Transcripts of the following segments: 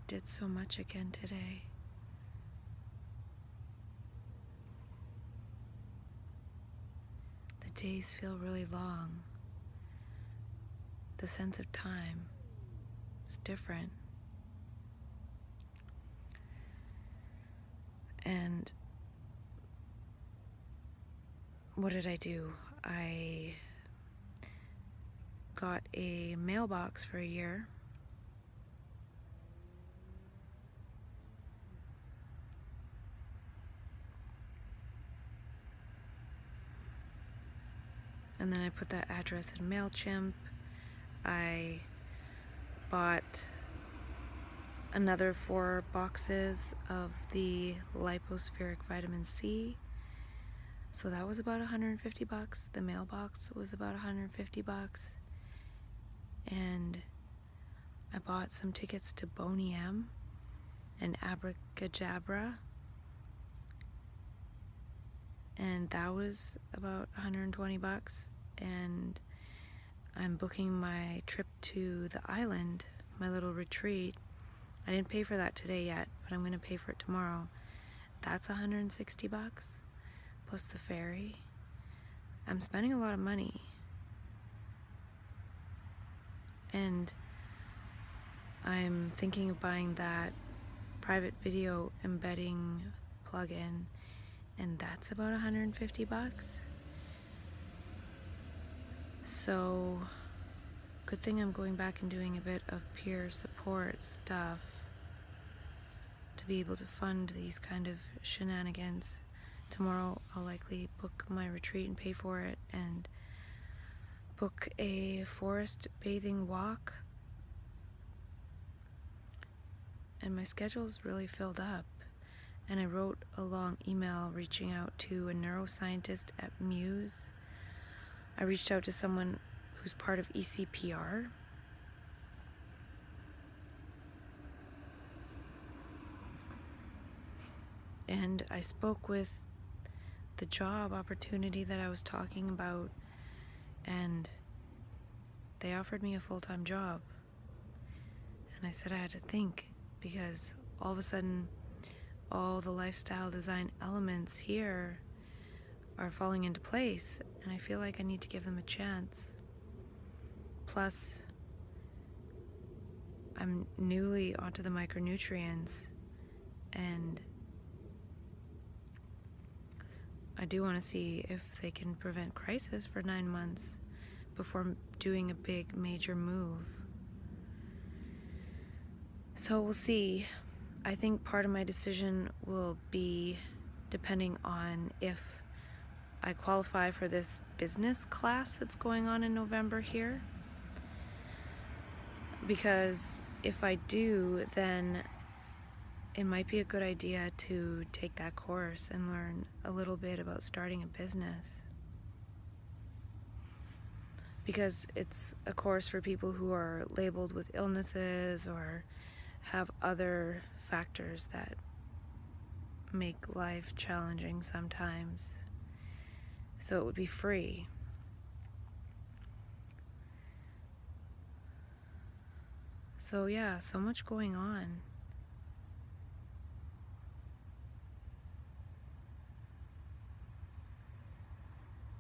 did so much again today. The days feel really long. The sense of time is different. And what did I do? I got a mailbox for a year. And then I put that address in MailChimp. I bought another 4 boxes of the lipospheric vitamin C. So that was about $150. The mailbox was about $150. And I bought some tickets to Boney M and Abracadabra. And that was about $120. And I'm booking my trip to the island, my little retreat. I didn't pay for that today yet, but I'm going to pay for it tomorrow. That's $160 plus the ferry. I'm spending a lot of money. And I'm thinking of buying that private video embedding plugin, and that's about $150. So, good thing I'm going back and doing a bit of peer support stuff to be able to fund these kind of shenanigans. Tomorrow I'll likely book my retreat and pay for it, and book a forest bathing walk. And my schedule's really filled up. And I wrote a long email reaching out to a neuroscientist at Muse. I reached out to someone who's part of ECPR. And I spoke with the job opportunity that I was talking about, and they offered me a full-time job. And I said I had to think, because all of a sudden all the lifestyle design elements here are falling into place, and I feel like I need to give them a chance. Plus, I'm newly onto the micronutrients, and I do want to see if they can prevent crisis for 9 months before doing a big major move. So we'll see. I think part of my decision will be depending on if I qualify for this business class that's going on in November here. Because if I do, then it might be a good idea to take that course and learn a little bit about starting a business. Because it's a course for people who are labeled with illnesses or have other factors that make life challenging sometimes. So it would be free. So yeah, so much going on.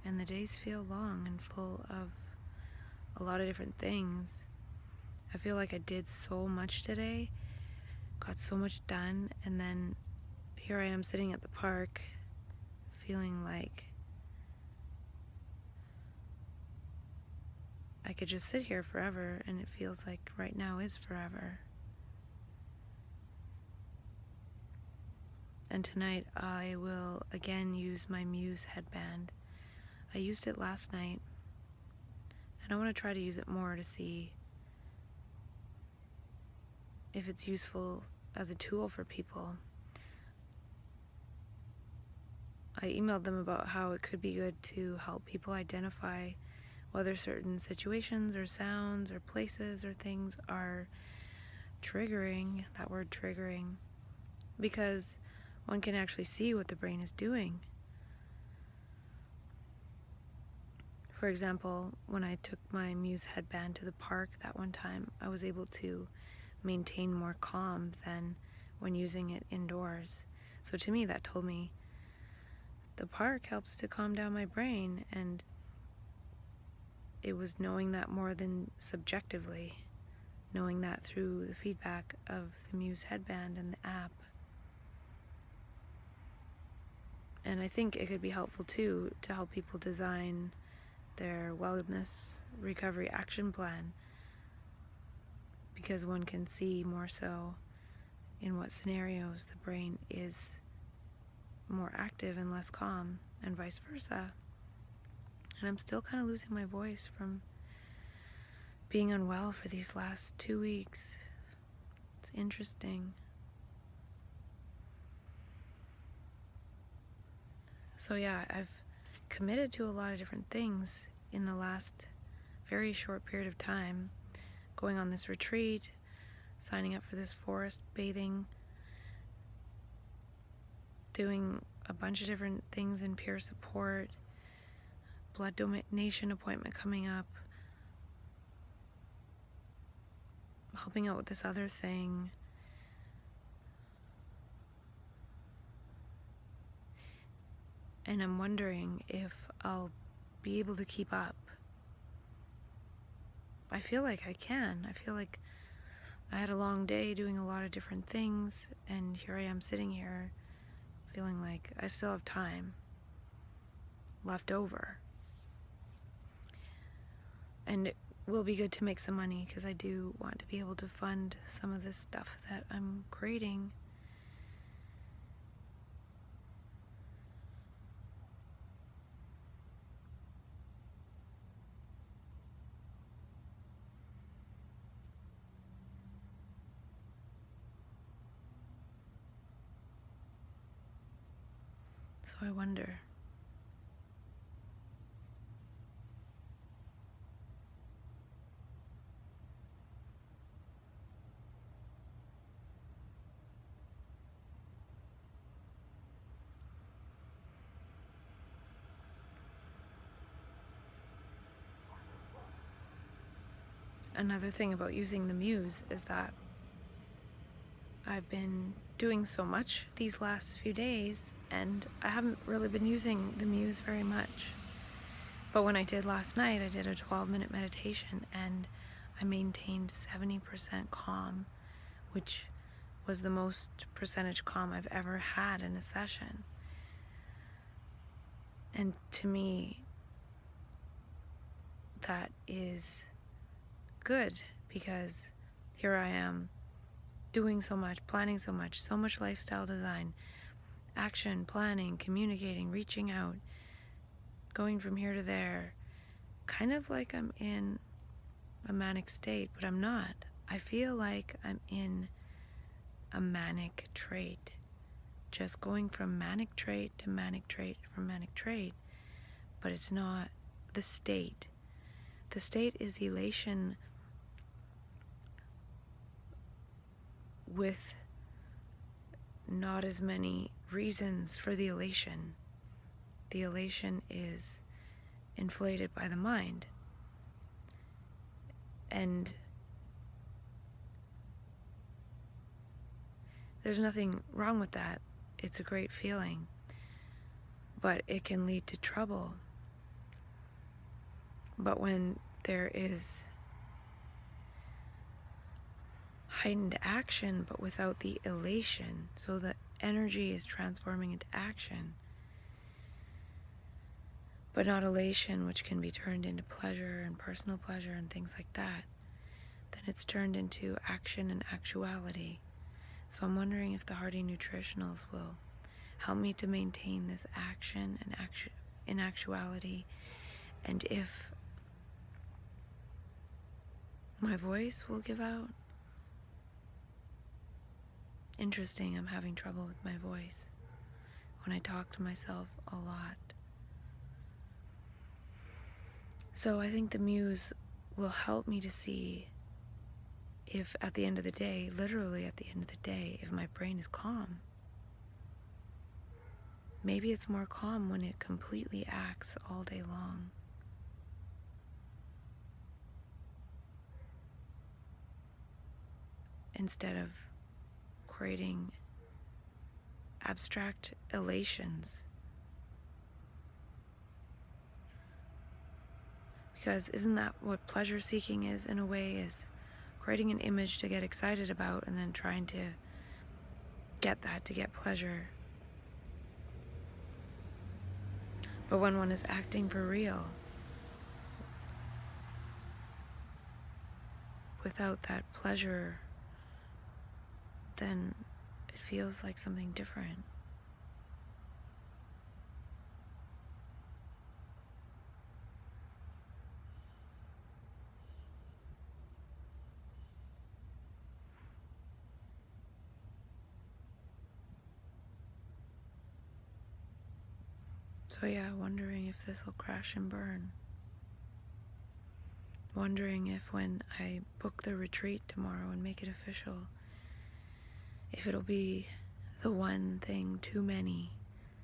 And the days feel long and full of a lot of different things. I feel like I did so much today, got so much done, and then here I am sitting at the park feeling like I could just sit here forever, and it feels like right now is forever. And tonight I will again use my Muse headband. I used it last night, and I want to try to use it more to see if it's useful as a tool for people. I emailed them about how it could be good to help people identify whether certain situations or sounds or places or things are triggering, that word triggering, because one can actually see what the brain is doing. For example, when I took my Muse headband to the park that one time, I was able to maintain more calm than when using it indoors. So to me, that told me the park helps to calm down my brain, and it was knowing that more than subjectively, knowing that through the feedback of the Muse headband and the app. And I think it could be helpful too to help people design their wellness recovery action plan, because one can see more so in what scenarios the brain is more active and less calm, and vice versa. And I'm still kind of losing my voice from being unwell for these last 2 weeks. It's interesting. So yeah, I've committed to a lot of different things in the last very short period of time. Going on this retreat, signing up for this forest bathing, doing a bunch of different things in peer support, blood donation appointment coming up, helping out with this other thing. And I'm wondering if I'll be able to keep up. I feel like I can. I feel like I had a long day doing a lot of different things, and here I am sitting here feeling like I still have time left over. And it will be good to make some money, because I do want to be able to fund some of this stuff that I'm creating. So I wonder. Another thing about using the Muse is that I've been doing so much these last few days, and I haven't really been using the Muse very much. But when I did last night, I did a 12-minute meditation, and I maintained 70% calm, which was the most percentage calm I've ever had in a session. And to me, that is good, because here I am doing so much, planning so much lifestyle design, action, planning, communicating, reaching out, going from here to there, kind of like I'm in a manic state, but I'm not. I feel like I'm in a manic trait, just going from manic trait to manic trait from manic trait, but it's not the state. The state is elation with not as many reasons for the elation. The elation is inflated by the mind. And there's nothing wrong with that. It's a great feeling. But it can lead to trouble. But when there is heightened action, but without the elation, so that energy is transforming into action, but not elation, which can be turned into pleasure and personal pleasure and things like that, then it's turned into action and actuality. So I'm wondering if the Hearty Nutritionals will help me to maintain this action and in actuality, and if my voice will give out. Interesting, I'm having trouble with my voice when I talk to myself a lot. So I think the Muse will help me to see if at the end of the day, literally at the end of the day, if my brain is calm. Maybe it's more calm when it completely acts all day long. instead of creating abstract elations. Because isn't that what pleasure seeking is, in a way, is creating an image to get excited about and then trying to get that to get pleasure. But when one is acting for real, without that pleasure, then it feels like something different. So yeah, wondering if this will crash and burn. Wondering if when I book the retreat tomorrow and make it official, if it'll be the one thing too many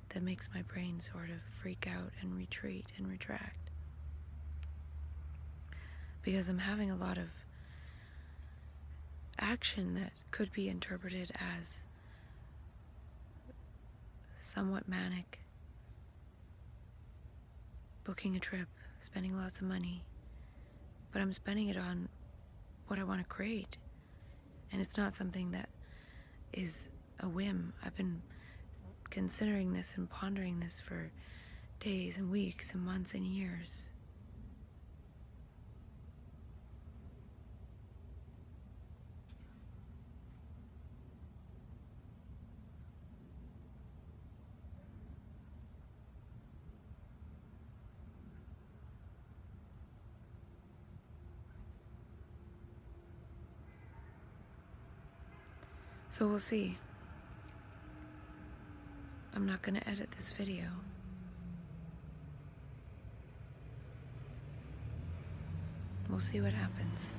that makes my brain sort of freak out and retreat and retract. Because I'm having a lot of action that could be interpreted as somewhat manic. Booking a trip, spending lots of money, but I'm spending it on what I want to create. And it's not something that is a whim. I've been considering this and pondering this for days and weeks and months and years. So we'll see. I'm not going to edit this video. We'll see what happens.